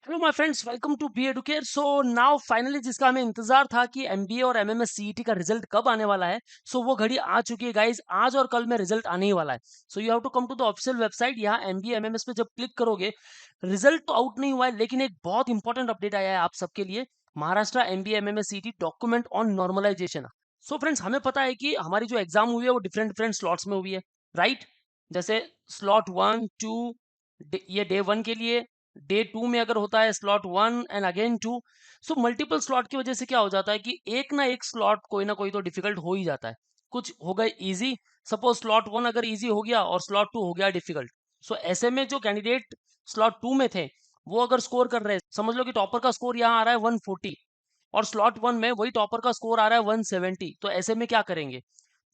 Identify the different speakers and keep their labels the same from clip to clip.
Speaker 1: Hello my friends, welcome to B Educare. So now finally जिसका हमें इंतजार था कि एमबीए और एमएमएस सीईटी का रिजल्ट कब आने वाला है, सो वो घड़ी आ चुकी है गाइज। आज और कल में रिजल्ट आने ही वाला है। So you have to come to the official website. यहाँ एमबीए एमएमएस पे जब क्लिक करोगे, रिजल्ट तो आउट नहीं हुआ है, लेकिन एक बहुत इंपॉर्टेंट अपडेट आया है आप सबके लिए। Maharashtra MBA MMS CET document on normalisation. So friends, हमें पता है कि हमारी जो एग्जाम हुई है वो डिफरेंट डिफरेंट स्लॉट्स में हुई है, राइट। जैसे स्लॉट 1 2, ये डे 1 के लिए। डे 2 में अगर होता है slot 1 and again 2। So multiple slot की वजह से क्या हो जाता है कि एक ना एक स्लॉट कोई ना कोई तो डिफिकल्ट हो ही जाता है। कुछ हो गए इजी, सपोज स्लॉट 1 अगर इजी हो गया और स्लॉट 2 हो गया डिफिकल्ट। सो ऐसे में जो कैंडिडेट स्लॉट 2 में थे, वो अगर स्कोर कर रहे हैं, समझ लो कि टॉपर का स्कोर यहाँ आ रहा है 140 और स्लॉट 1 में वही टॉपर का स्कोर आ रहा है 170, तो ऐसे में क्या करेंगे?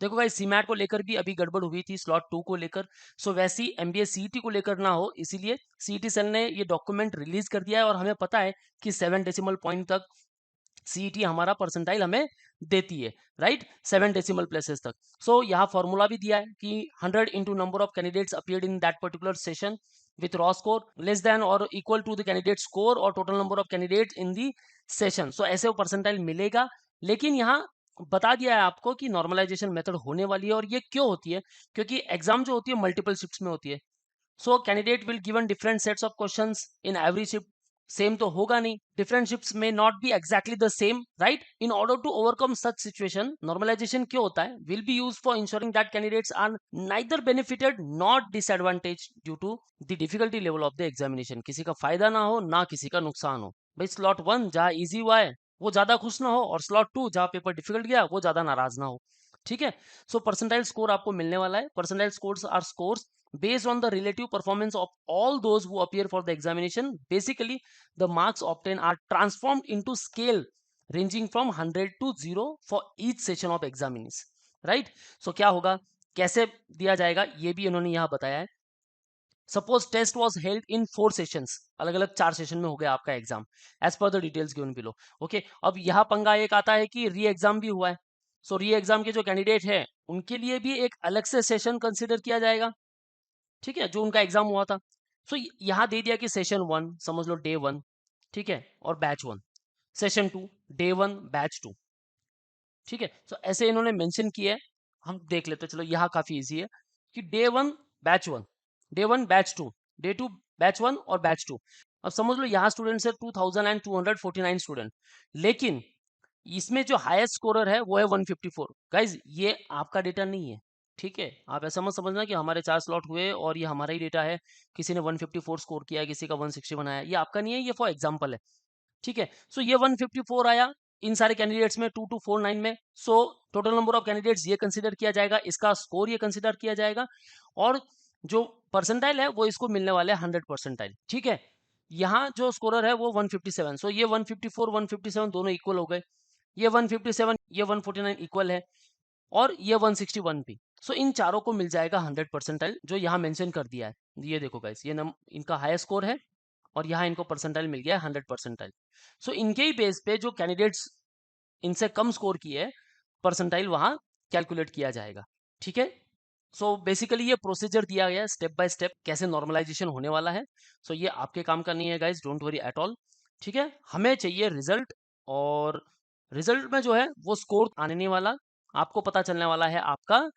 Speaker 1: देखो भाई, सीमैट को लेकर भी अभी गड़बड़ हुई थी स्लॉट 2 को लेकर। सो वैसी एमबीए सीईटी को लेकर ना हो, इसीलिए सीईटी सेल ने ये डॉक्यूमेंट रिलीज कर दिया है। और हमें पता है कि 7 डेसिमल पॉइंट तक सीईटी हमारा परसेंटाइल हमें देती है, राइट, 7 डेसिमल प्लेसेस तक। सो यहाँ फॉर्मूला भी दिया है कि 100 into number of candidates appeared in that particular session with raw score less than और equal to the candidate score और total number of candidates in the session. So ऐसे वो परसेंटाइल मिलेगा। लेकिन यहाँ बता दिया है आपको कि नॉर्मलाइजेशन मेथड होने वाली है। और ये क्यों होती है? क्योंकि एग्जाम जो होती है मल्टीपल शिफ्ट्स में होती है। So candidate will given different sets of questions in every shift. Same तो होगा नहीं, डिफरेंट शिफ्ट्स में not be exactly the same, right. In order to overcome such situation, normalisation क्यों होता है? Will be use for ensuring that candidates are neither benefited not disadvantage due to the difficulty level of the examination. किसी का फायदा ना हो, ना किसी का नुकसान हो। भाई स्लॉट 1 जहाँ इजी हुआ है वो ज्यादा खुश ना हो, और स्लॉट 2 जहाँ पेपर डिफिकल्ट गया वो ज्यादा नाराज ना हो। ठीक है। सो परसेंटाइल स्कोर आपको मिलने वाला है। Percentile scores are scores based on the relative performance of all those who appear for the examination. Basically, the marks obtained are transformed into scale ranging from 100 to 0 for each session of examination, right? So क्या होगा, कैसे दिया जाएगा, ये भी इन्होंने यहाँ बताया है। Suppose test was held in 4 sessions, अलग अलग 4 सेशन में हो गया आपका exam, as per the details given below. Okay, अब यहाँ पंगा एक आता है कि री एग्जाम भी हुआ है। सो री एग्जाम के जो कैंडिडेट है उनके लिए भी एक अलग से सेशन कंसिडर किया जाएगा, ठीक है, जो उनका एग्जाम हुआ था। सो यहाँ दे दिया कि सेशन 1 समझ लो डे 1, ठीक है, और बैच 1। सेशन 2 डे 1 बैच 2, ठीक है। सो ऐसे इन्होंने मेंशन किया है। हम देख लेते हैं, चलो यहाँ काफी इजी है कि day 1 batch 1, day 1 batch 2, day 2 batch 1 और बैच 2। अब समझ लो यहाँ स्टूडेंट्स है 2249 स्टूडेंट, लेकिन इसमें जो हाईएस्ट स्कोरर है वो है 154। गाइज ये आपका डेटा नहीं है, ठीक है। आप ऐसा मत समझना कि हमारे 4 स्लॉट हुए और ये हमारा ही डेटा है, किसी ने 154 स्कोर किया है, किसी का 160 बनाया, ये आपका नहीं है, ये फॉर एग्जाम्पल है, ठीक है। सो ये 154 आया इन सारे कैंडिडेट्स में 2249 में। So total number of candidates ये कंसिडर किया जाएगा, इसका स्कोर ये कंसिडर किया जाएगा, और जो परसेंटाइल है वो इसको मिलने वाले 100 परसेंटाइल, ठीक है। यहाँ जो स्कोरर है वो 157। सो ये 154 157 दोनों इक्वल हो गए। ये 157 ये 149 इक्वल है, और ये 161 भी। सो इन चारों को मिल जाएगा 100 परसेंटाइल, जो यहाँ मेंशन कर दिया है। ये देखो गाइस, ये इनका हाई स्कोर है और यहाँ इनको परसेंटाइल मिल गया है 100 परसेंटाइल। सो इनके ही बेस पे जो कैंडिडेट्स इनसे कम स्कोर किए है, परसेंटाइल वहां कैलकुलेट किया जाएगा, ठीक है। सो बेसिकली ये प्रोसीजर दिया गया है स्टेप बाय स्टेप, कैसे नॉर्मलाइजेशन होने वाला है। सो ये आपके काम का नहीं है guys, don't worry at all, ठीक है। हमें चाहिए रिजल्ट, और रिजल्ट में जो है वो स्कोर आने नहीं वाला, आपको पता चलने वाला है आपका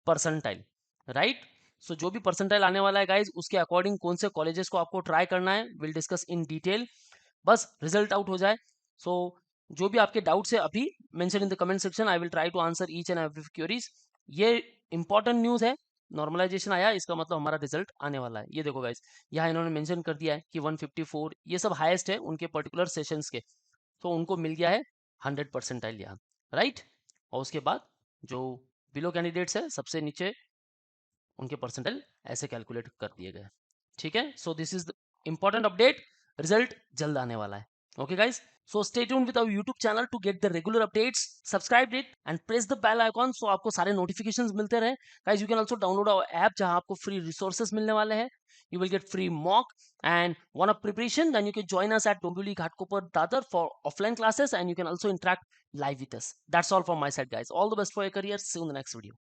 Speaker 1: परसेंटाइल, राइट। सो जो भी परसेंटाइल आने वाला है गाइज, उसके अकॉर्डिंग कौन से कॉलेजेस को आपको ट्राई करना है विल डिस्कस इन डिटेल। बस रिजल्ट आउट हो जाए। सो जो भी आपके डाउट्स है अभी mention in the comment section, I will try to answer each and every queries. ये इंपॉर्टेंट न्यूज है, नॉर्मलाइजेशन आया, इसका मतलब हमारा रिजल्ट आने वाला है। ये देखो गाइज, यहाँ इन्होंने मेंशन कर दिया है कि 154 ये सब हाईएस्ट है उनके पर्टिकुलर सेशंस के। तो उनको मिल गया है 100 परसेंटाइल यहाँ, राइट। और उसके बाद जो बिलो कैंडिडेट्स है सबसे नीचे, उनके परसेंटाइल ऐसे कैलकुलेट कर दिए गए, ठीक है। So this is the important update, result जल्द आने वाला है। Okay guys, so stay tuned with our YouTube channel to get the regular updates, subscribe it and press the bell icon, so आपको सारे नोटिफिकेशंस मिलते रहे। Guys you can also download our app जहां आपको फ्री रिसोर्सेज मिलने वाले हैं। You will get free mock and one up preparation. Then you can join us at Dombivli Ghatkopar Dadar for offline classes, and you can also interact live with us. That's all from my side, guys. All the best for your career. See you in the next video.